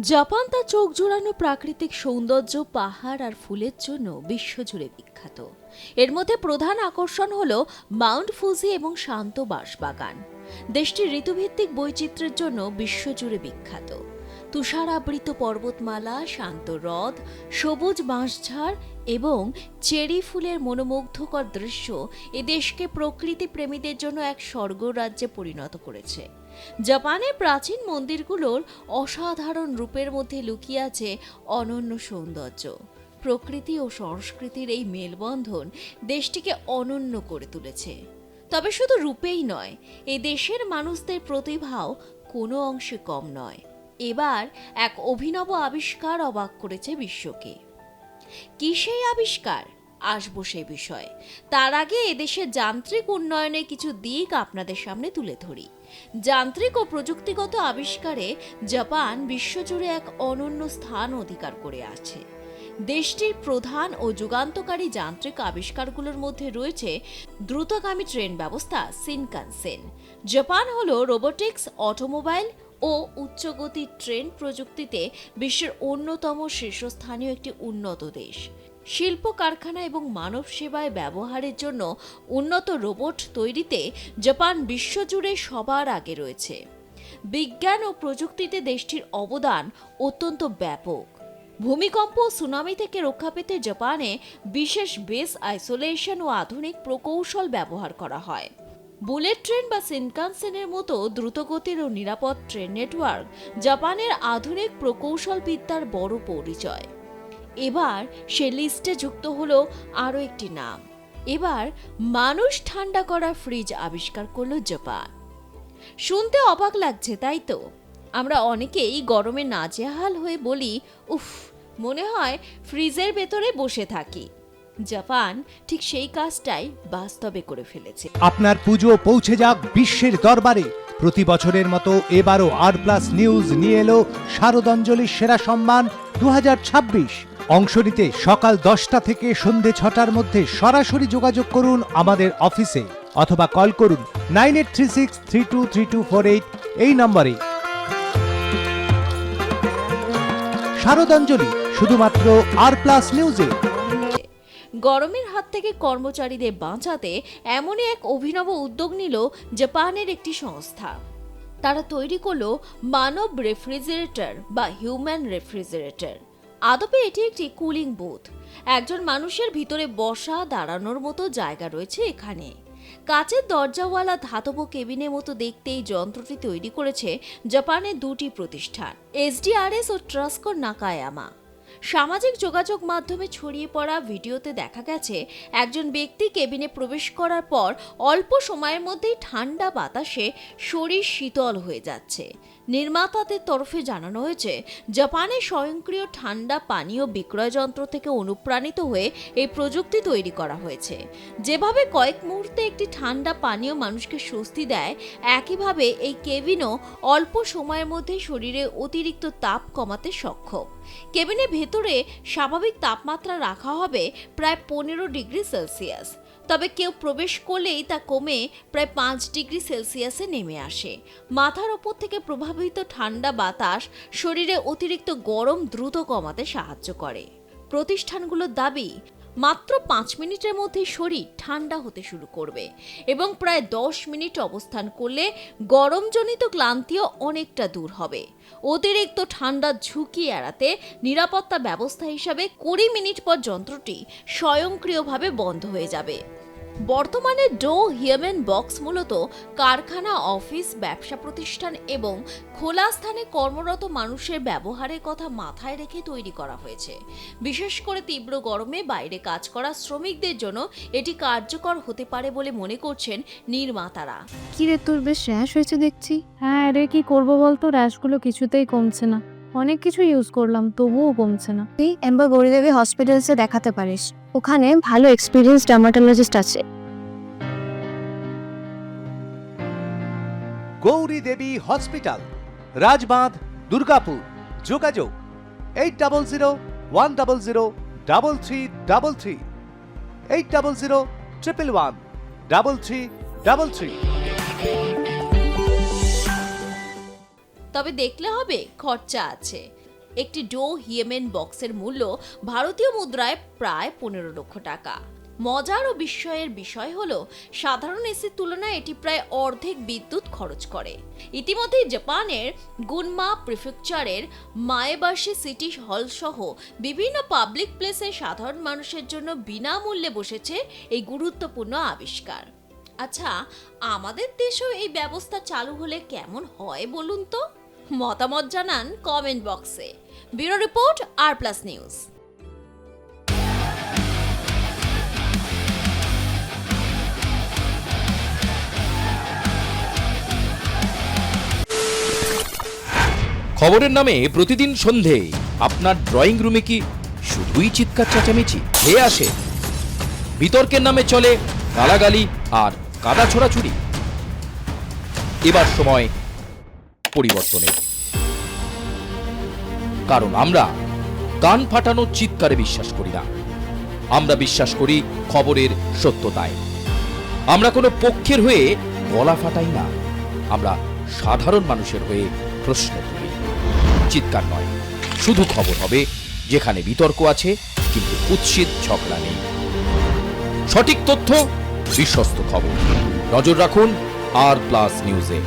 Japan তার চোখ জোড়ানো প্রাকৃতিক সৌন্দর্য, পাহাড় আর ফুলের জন্য বিশ্বজুড়ে বিখ্যাত। এর মধ্যে প্রধান আকর্ষণ হল মাউন্ট ফুজি এবং শান্ত বাঁশবাগান। দেশটির ঋতুভিত্তিক বৈচিত্র্যের জন্য বিশ্বজুড়ে বিখ্যাত। তুষারাবৃত পর্বতমালা, শান্ত হ্রদ, সবুজ বাঁশঝাড় এবং চেরি ফুলের মনোমুগ্ধকর দৃশ্য এ দেশকে প্রকৃতি প্রেমীদের জন্য এক স্বর্গরাজ্যে পরিণত করেছে। জাপানের প্রাচীন মন্দিরগুলোর অসাধারণ রূপের মধ্যে লুকিয়ে আছে অনন্য সৌন্দর্য। প্রকৃতি ও সংস্কৃতির এই মেলবন্ধন দেশটিকে অনন্য করে তুলেছে। তবে শুধু রূপেই নয়, এ দেশের মানুষদের প্রতিভাও কোনো অংশে কম নয়। এবার এক অভিনব আবিষ্কার অবাক করেছে বিশ্বকে। কি সেই আবিষ্কার? আসবো সে বিষয়ে। তার আগে এদেশের যান্ত্রিক উন্নয়নের কিছু দিক আপনাদের সামনে তুলে ধরি। যান্ত্রিক ও প্রযুক্তিগত আবিষ্কারে জাপান বিশ্বজুড়ে এক অনন্য স্থান অধিকার করে আছে। দেশটির প্রধান ও যুগান্তকারী যান্ত্রিক আবিষ্কারগুলোর মধ্যে রয়েছে দ্রুতগামী ট্রেন ব্যবস্থা শিনকানসেন। জাপান হলো রোবোটিক্স, অটোমোবাইল ও উচ্চগতির ট্রেন প্রযুক্তিতে বিশ্বের অন্যতম শীর্ষস্থানীয় একটি উন্নত দেশ। শিল্প কারখানা এবং মানব সেবায় ব্যবহারের জন্য উন্নত রোবট তৈরিতে জাপান বিশ্বজুড়ে সবার আগে রয়েছে। বিজ্ঞান ও প্রযুক্তিতে দেশটির অবদান অত্যন্ত ব্যাপক। ভূমিকম্প ও সুনামি থেকে রক্ষা পেতে জাপানে বিশেষ বেস আইসোলেশন ও আধুনিক প্রকৌশল ব্যবহার করা হয়। বুলেট ট্রেন বা শিনকানসেনের মতো দ্রুতগতির ও নিরাপদ ট্রেন নেটওয়ার্ক জাপানের আধুনিক প্রকৌশল বিদ্যার বড় পরিচয়। এবার সে লিস্টে যুক্ত হলো আরও একটি নাম। এবার মানুষ ঠান্ডা করা ফ্রিজ আবিষ্কার করলো জাপান। শুনতে অবাক লাগছে, তাই তো? আমরা অনেকেই গরমে নাজেহাল হয়ে বলি, উফ, মনে হয় ফ্রিজের ভেতরে বসে থাকি। জাপান ঠিক সেই কাজটাই বাস্তবে করে ফেলেছে। আপনার পুজো পৌঁছে যাক বিশ্বের দরবারে। প্রতি বছরের মতো এবারও আর প্লাস নিউজ নিয়ে এলো শারদাঞ্জলির সেরা সম্মান 2026। অংশ নিতে সকাল 10টা থেকে সন্ধে 6টার মধ্যে সরাসরি যোগাযোগ করুন আমাদের অফিসে অথবা কল করুন 9836323248 এই নম্বরে। শারদাঞ্জলি শুধুমাত্র আর প্লাস নিউজে। গরমের হাত থেকে কর্মচারীদের বাঁচাতে এমনই এক অভিনব উদ্যোগ নিল জাপানের একটি সংস্থা। তারা তৈরি করলো মানব রেফ্রিজারেটর বা হিউম্যান রেফ্রিজারেটর। আদপে এটি একটি কুলিং বুথ। একজন মানুষের ভিতরে বসা, দাঁড়ানোর মতো জায়গা রয়েছে এখানে। কাচের দরজাওয়ালা ধাতব কেবিনের মতো দেখতে এই যন্ত্রটি তৈরি করেছে জাপানের দুটি প্রতিষ্ঠান, SDRS ও ট্রাস্কো নাকায়ামা। সামাজিক যোগাযোগ মাধ্যমে ছড়িয়ে পড়া ভিডিওতে দেখা গেছে একজন ব্যক্তি কেবিনে প্রবেশ করার পর অল্প সময়ের মধ্যেই ঠান্ডা বাতাসে শরীর শীতল হয়ে যাচ্ছে। নির্মাতাদের তরফে জানানো হয়েছে জাপানে স্বয়ংক্রিয় ঠান্ডা পানীয় বিক্রয় যন্ত্র থেকে অনুপ্রাণিত হয়ে এই প্রযুক্তি তৈরি করা হয়েছে। যেভাবে কয়েক মুহূর্তে একটি ঠান্ডা পানীয় মানুষকে স্বস্তি দেয়, একইভাবে এই কেবিনও অল্প সময়ের মধ্যে শরীরে অতিরিক্ত তাপ কমাতে সক্ষম। কেবিনের ভেতরে স্বাভাবিক তাপমাত্রা রাখা হবে প্রায় 15 ডিগ্রি সেলসিয়াস। তবে কেউ প্রবেশ করলেই তা কমে প্রায় 5 ডিগ্রি সেলসিয়াসে নেমে আসে। মাথার ওপর থেকে প্রভাবিত ঠান্ডা বাতাস শরীরে অতিরিক্ত গরম দ্রুত কমাতে সাহায্য করে। প্রতিষ্ঠানগুলোর দাবি, মাত্র 5 মিনিটের মধ্যে শরীর ঠান্ডা হতে শুরু করবে এবং প্রায় 10 মিনিট অবস্থান করলে গরমজনিত ক্লান্তিও অনেকটা দূর হবে। অতিরিক্ত ঠান্ডার ঝুঁকি এড়াতে নিরাপত্তা ব্যবস্থা হিসাবে 20 মিনিট পর যন্ত্রটি স্বয়ংক্রিয়ভাবে বন্ধ হয়ে যাবে। বর্তমানে ডো হিউম্যান বক্স মূলত কারখানা, অফিস, ব্যবসা প্রতিষ্ঠান এবং খোলা স্থানে কর্মরত মানুষের ব্যবহারের কথা মাথায় রেখে তৈরি করা হয়েছে। বিশেষ করে তীব্র গরমে বাইরে কাজ করা শ্রমিকদের জন্য এটি কার্যকর হতে পারে বলে মনে করছেন নির্মাতারা। কি রে, তোর বেশ র্যাশ হয়েছে দেখছি। হ্যাঁ রে, কি করবো বলতো, র্যাশগুলো কিছুতেই কমছে না। অনেক কিছু ইউজ করলাম, তবুও কমছে না। তুই এম্বার গৌরীদেবী হসপিটালসে দেখাতে পারিস, ওখানে ভালো এক্সপিরিয়েন্স ডার্মাটোলজিস্ট আছে। গৌরী দেবী হসপিটাল, রাজবাঁধ, দুর্গাপুর। যোগাযোগ 8001003333, 8001113333। তবে দেখলে হবে, খরচা আছে। একটি ডো হিয়েমেন বক্সের মূল্য ভারতীয় মুদ্রায় প্রায় 15 লক্ষ টাকা। মজার ও বিস্ময়ের বিষয় হলো সাধারণ এসির তুলনায় এটি প্রায় অর্ধেক বিদ্যুৎ খরচ করে। ইতিমধ্যে জাপানের গুনমা প্রিফেকচারের মায়েবাশি সিটি হল সহ বিভিন্ন পাবলিক প্লেসে সাধারণ মানুষের জন্য বিনামূল্যে বসেছে এই গুরুত্বপূর্ণ আবিষ্কার। আচ্ছা, আমাদের দেশেও এই ব্যবস্থা চালু হলে কেমন হয় বলুন তো? মতামত জানান কমেন্ট বক্সে। ব্যুরো রিপোর্ট, আর প্লাস নিউজ। খবরের নামে প্রতিদিন সন্ধে আপনার ড্রয়িং রুমে কি শুধুই চিৎকার চেঁচামেচি ধেয়ে আসে? বিতর্কের নামে চলে গালাগালি আর কাদা ছোড়াছুড়ি। এবার সময় পরিবর্তনের, কারণ আমরা কান ফাটানো চিৎকারে বিশ্বাস করি না। আমরা বিশ্বাস করি খবরের সত্যতায়। আমরা কোনো পক্ষের হয়ে গলা ফাটাই না, আমরা সাধারণ মানুষের হয়ে প্রশ্ন তুলি। চিৎকার নয়, শুধু খবর হবে যেখানে বিতর্ক আছে কিন্তু কুৎসিত ঝগড়া নেই। সঠিক তথ্য, বিশ্বস্ত খবর। নজর রাখুন আর প্লাস নিউজে।